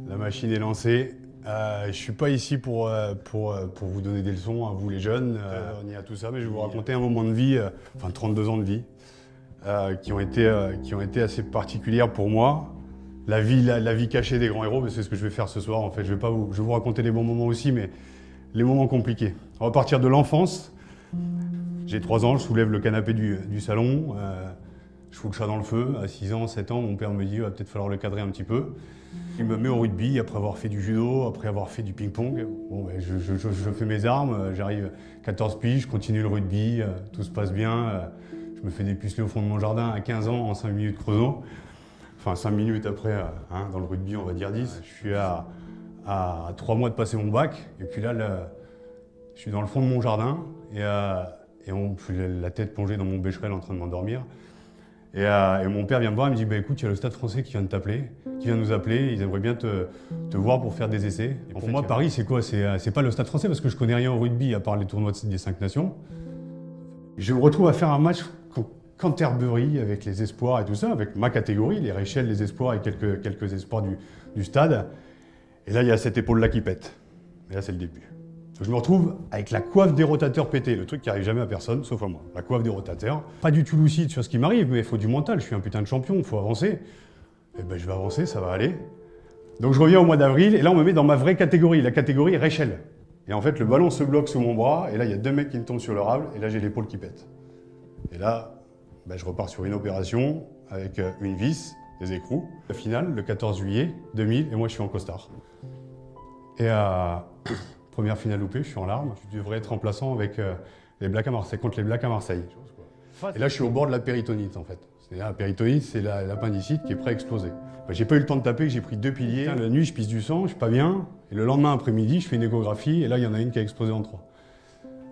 La machine est lancée. Je suis pas ici pour vous donner des leçons, à vous les jeunes, on y a tout ça, mais je vais vous raconter un moment de vie, enfin 32 ans de vie, qui ont été assez particulières pour moi. La vie cachée des grands héros, c'est ce que je vais faire ce soir en fait. Je vais vous raconter les bons moments aussi, mais les moments compliqués. On va partir de l'enfance. J'ai 3 ans, je soulève le canapé du salon, je fous le chat dans le feu. À 6 ans, 7 ans, mon père me dit il va peut-être falloir le cadrer un petit peu. Il me met au rugby après avoir fait du judo, après avoir fait du ping-pong. Bon, ben, je fais mes armes, j'arrive 14 piges, je continue le rugby, tout se passe bien. Je me fais dépuceler au fond de mon jardin à 15 ans en 5 minutes chrono. Enfin 5 minutes après, dans le rugby on va dire 10. Je suis à 3 mois de passer mon bac, et puis là, je suis dans le fond de mon jardin, et je suis la tête plongée dans mon bécherel en train de m'endormir. Et mon père vient me voir et me dit bah, écoute, il y a le Stade Français qui vient de t'appeler, qui vient nous appeler, ils aimeraient bien te voir pour faire des essais. Et pour moi, Paris, c'est quoi? C'est pas le Stade Français parce que je connais rien au rugby à part les tournois des 5 nations. Je me retrouve à faire un match Canterbury avec les espoirs et tout ça, avec ma catégorie, les Réchelles, les espoirs et quelques espoirs du stade. Et là, il y a cette épaule-là qui pète. Et là, c'est le début. Je me retrouve avec la coiffe des rotateurs pétée, le truc qui arrive jamais à personne, sauf à moi. La coiffe des rotateurs. Pas du tout lucide sur ce qui m'arrive, mais il faut du mental. Je suis un putain de champion, il faut avancer. Et ben, je vais avancer, ça va aller. Donc je reviens au mois d'avril, et là, on me met dans ma vraie catégorie, la catégorie Réchelle. Et en fait, le ballon se bloque sous mon bras, et là, il y a 2 mecs qui me tombent sur le rable, et là, j'ai l'épaule qui pète. Et là, ben, je repars sur une opération avec une vis, des écrous. La finale, le 14 juillet 2000, et moi, je suis en costard. Et première finale loupée, je suis en larmes. Je devrais être remplaçant avec les Blacks à Marseille, contre les Blacks à Marseille. Et là, je suis au bord de la péritonite, en fait. La péritonite, c'est l'appendicite qui est prêt à exploser. Ben, j'ai pas eu le temps de taper, j'ai pris 2 piliers. La nuit, je pisse du sang, je suis pas bien. Et le lendemain après-midi, je fais une échographie, et là, il y en a une qui a explosé en 3.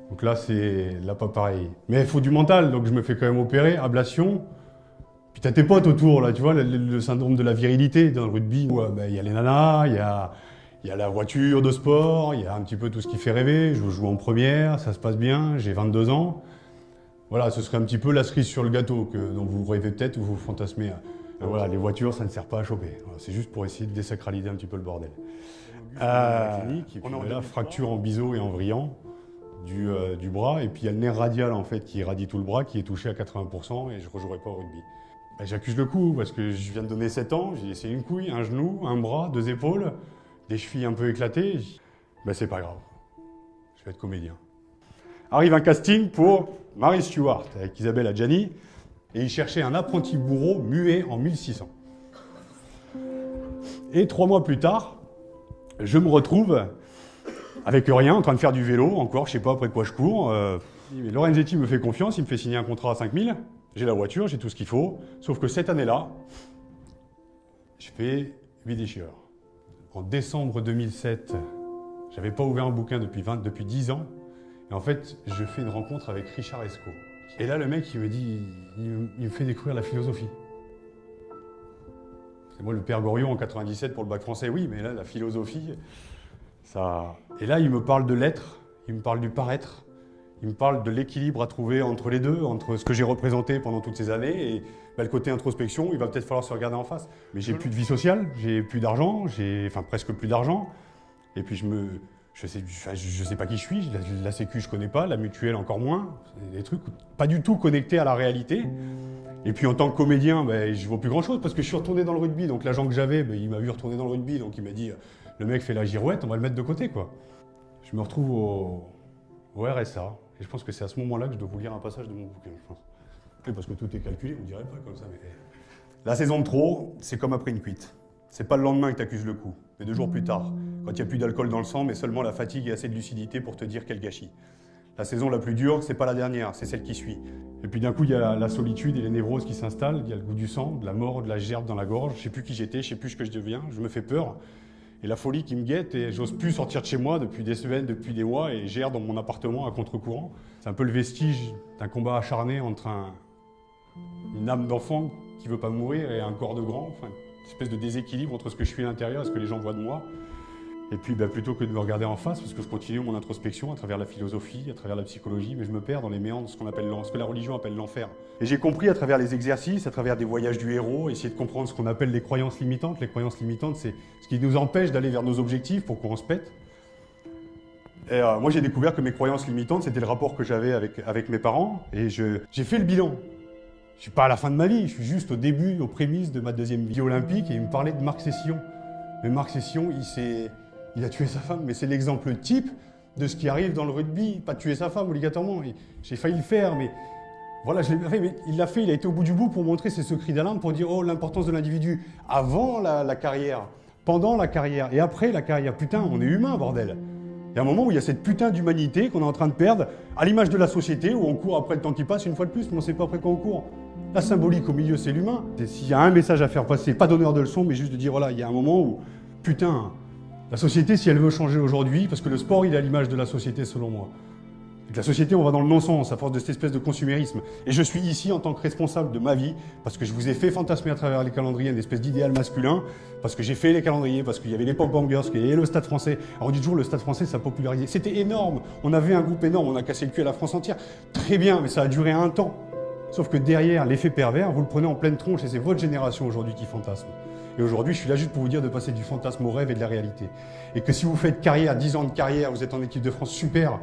Donc là, c'est là pas pareil. Mais il faut du mental, donc je me fais quand même opérer, ablation. Puis t'as tes potes autour, là, tu vois, le syndrome de la virilité dans le rugby. Il y a les nanas, il y a la voiture de sport, il y a un petit peu tout ce qui fait rêver. Je joue en première, ça se passe bien, j'ai 22 ans. Voilà, ce serait un petit peu la cerise sur le gâteau dont vous rêvez peut-être ou vous fantasmez. Voilà, les voitures, ça ne sert pas à choper. Voilà, c'est juste pour essayer de désacraliser un petit peu le bordel. On a là, fracture en biseau et en vriant du bras, et puis il y a le nerf radial en fait qui irradie tout le bras, qui est touché à 80%, et je ne rejouerai pas au rugby. Ben, j'accuse le coup parce que je viens de donner 7 ans, j'ai essayé une couille, un genou, un bras, 2 épaules, des chevilles un peu éclatées. Ben, c'est pas grave, je vais être comédien. Arrive un casting pour Mary Stuart avec Isabelle Adjani, et il cherchait un apprenti bourreau muet en 1600. Et 3 mois plus tard, je me retrouve avec rien, en train de faire du vélo, encore, je sais pas après quoi je cours. Lorenzetti me fait confiance, il me fait signer un contrat à 5000. J'ai la voiture, j'ai tout ce qu'il faut. Sauf que cette année-là, je fais 8 déchirures. En décembre 2007, j'avais pas ouvert un bouquin depuis 10 ans. Et en fait, je fais une rencontre avec Richard Esco. Et là, le mec, il me dit, il me fait découvrir la philosophie. C'est moi le père Goriot en 97 pour le bac français, oui, mais là, la philosophie... Ça... Et là, il me parle de l'être, il me parle du paraître, il me parle de l'équilibre à trouver entre les deux, entre ce que j'ai représenté pendant toutes ces années et le côté introspection, il va peut-être falloir se regarder en face. Mais j'ai plus de vie sociale, j'ai plus d'argent, enfin presque plus d'argent. Et puis je sais pas qui je suis, la sécu je connais pas, la mutuelle encore moins. C'est des trucs pas du tout connectés à la réalité. Et puis en tant que comédien, ben, je vaux plus grand chose parce que je suis retourné dans le rugby. Donc l'agent que j'avais, ben, il m'a vu retourner dans le rugby, donc il m'a dit le mec fait la girouette, on va le mettre de côté quoi. Je me retrouve au RSA, et je pense que c'est à ce moment-là que je dois vous lire un passage de mon bouquin, je pense. Oui, parce que tout est calculé, on dirait pas comme ça, mais... La saison de trop, c'est comme après une cuite. C'est pas le lendemain que t'accuses le coup, mais 2 jours plus tard, quand il n'y a plus d'alcool dans le sang, mais seulement la fatigue et assez de lucidité pour te dire quel gâchis. La saison la plus dure, c'est pas la dernière, c'est celle qui suit. Et puis d'un coup, il y a la solitude et les névroses qui s'installent, il y a le goût du sang, de la mort, de la gerbe dans la gorge, je sais plus qui j'étais, je sais plus ce que je deviens, je me fais peur. Et la folie qui me guette, et j'ose plus sortir de chez moi depuis des semaines, depuis des mois, et j'erre dans mon appartement à contre-courant. C'est un peu le vestige d'un combat acharné entre une âme d'enfant qui veut pas mourir et un corps de grand, enfin, une espèce de déséquilibre entre ce que je suis à l'intérieur et ce que les gens voient de moi. Et puis plutôt que de me regarder en face, parce que je continue mon introspection à travers la philosophie, à travers la psychologie, mais je me perds dans les méandres de ce que la religion appelle l'enfer. Et j'ai compris à travers les exercices, à travers des voyages du héros, essayer de comprendre ce qu'on appelle les croyances limitantes. Les croyances limitantes, c'est ce qui nous empêche d'aller vers nos objectifs pour qu'on se pète. Et moi, j'ai découvert que mes croyances limitantes, c'était le rapport que j'avais avec mes parents. Et j'ai fait le bilan. Je suis pas à la fin de ma vie, je suis juste au début, aux prémices de ma deuxième vie olympique. Et il me parlait de Marc Session. Mais Marc Session, il a tué sa femme, mais c'est l'exemple type de ce qui arrive dans le rugby. Pas de tuer sa femme obligatoirement. J'ai failli le faire, mais voilà, je l'ai fait. Mais il l'a fait, il a été au bout du bout pour montrer ses secrets d'alarme, pour dire l'importance de l'individu avant la carrière, pendant la carrière et après la carrière. Putain, on est humain, bordel. Il y a un moment où il y a cette putain d'humanité qu'on est en train de perdre, à l'image de la société où on court après le temps qui passe une fois de plus, mais on ne sait pas après quoi on court. La symbolique au milieu, c'est l'humain. S'il y a un message à faire passer, pas d'honneur de leçon, mais juste de dire voilà, il y a un moment où, putain, la société, si elle veut changer aujourd'hui, parce que le sport, il est à l'image de la société selon moi. Avec la société, on va dans le non-sens à force de cette espèce de consumérisme. Et je suis ici en tant que responsable de ma vie, parce que je vous ai fait fantasmer à travers les calendriers une espèce d'idéal masculin, parce que j'ai fait les calendriers, parce qu'il y avait l'époque Bangers, qu'il y avait le Stade français. Alors on dit toujours le Stade français, ça a popularisé. C'était énorme. On avait un groupe énorme, on a cassé le cul à la France entière. Très bien, mais ça a duré un temps. Sauf que derrière, l'effet pervers, vous le prenez en pleine tronche et c'est votre génération aujourd'hui qui fantasme. Et aujourd'hui, je suis là juste pour vous dire de passer du fantasme au rêve et de la réalité. Et que si vous faites carrière, 10 ans de carrière, vous êtes en équipe de France, super.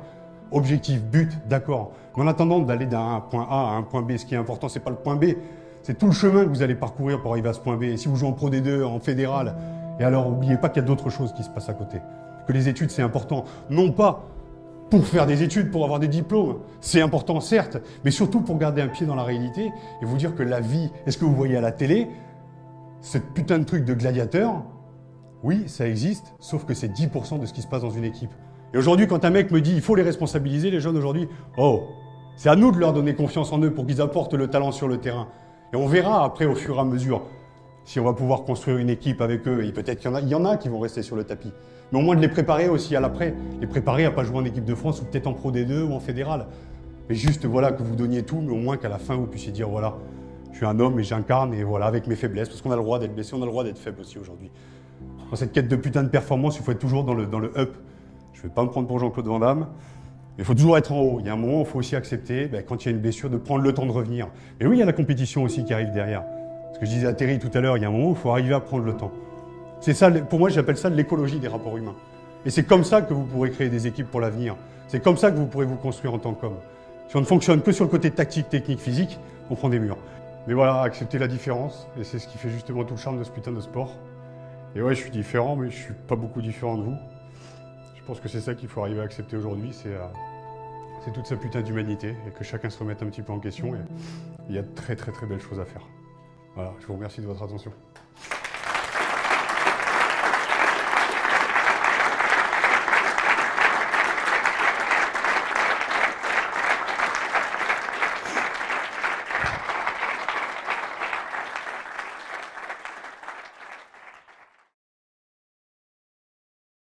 Objectif, but, d'accord. Mais en attendant d'aller d'un point A à un point B, ce qui est important, c'est pas le point B, c'est tout le chemin que vous allez parcourir pour arriver à ce point B. Et si vous jouez en Pro D2, en fédéral, et alors n'oubliez pas qu'il y a d'autres choses qui se passent à côté. Que les études, c'est important. Non pas pour faire des études, pour avoir des diplômes. C'est important, certes, mais surtout pour garder un pied dans la réalité et vous dire que la vie, est-ce que vous voyez à la télé, cette putain de truc de gladiateur, oui, ça existe, sauf que c'est 10% de ce qui se passe dans une équipe. Et aujourd'hui, quand un mec me dit il faut les responsabiliser, les jeunes aujourd'hui, c'est à nous de leur donner confiance en eux pour qu'ils apportent le talent sur le terrain. Et on verra après, au fur et à mesure, si on va pouvoir construire une équipe avec eux. Et peut-être qu'il y en a qui vont rester sur le tapis. Mais au moins de les préparer aussi à l'après. Les préparer à pas jouer en équipe de France ou peut-être en Pro D2 ou en fédéral. Mais juste voilà, que vous donniez tout, mais au moins qu'à la fin vous puissiez dire voilà, je suis un homme et j'incarne et voilà, avec mes faiblesses. Parce qu'on a le droit d'être blessé, on a le droit d'être faible aussi aujourd'hui. Dans cette quête de putain de performance, il faut être toujours dans le up. Je ne vais pas me prendre pour Jean-Claude Van Damme, mais il faut toujours être en haut. Il y a un moment où il faut aussi accepter, quand il y a une blessure, de prendre le temps de revenir. Mais oui, il y a la compétition aussi qui arrive derrière. Ce que je disais à Terry tout à l'heure, il y a un moment où il faut arriver à prendre le temps. C'est ça, pour moi, j'appelle ça l'écologie des rapports humains. Et c'est comme ça que vous pourrez créer des équipes pour l'avenir. C'est comme ça que vous pourrez vous construire en tant qu'homme. Si on ne fonctionne que sur le côté tactique, technique, physique, on prend des murs. Mais voilà, accepter la différence, et c'est ce qui fait justement tout le charme de ce putain de sport. Et ouais, je suis différent, mais je suis pas beaucoup différent de vous. Je pense que c'est ça qu'il faut arriver à accepter aujourd'hui, c'est toute sa putain d'humanité, et que chacun se remette un petit peu en question, et il y a de très très très belles choses à faire. Voilà, je vous remercie de votre attention.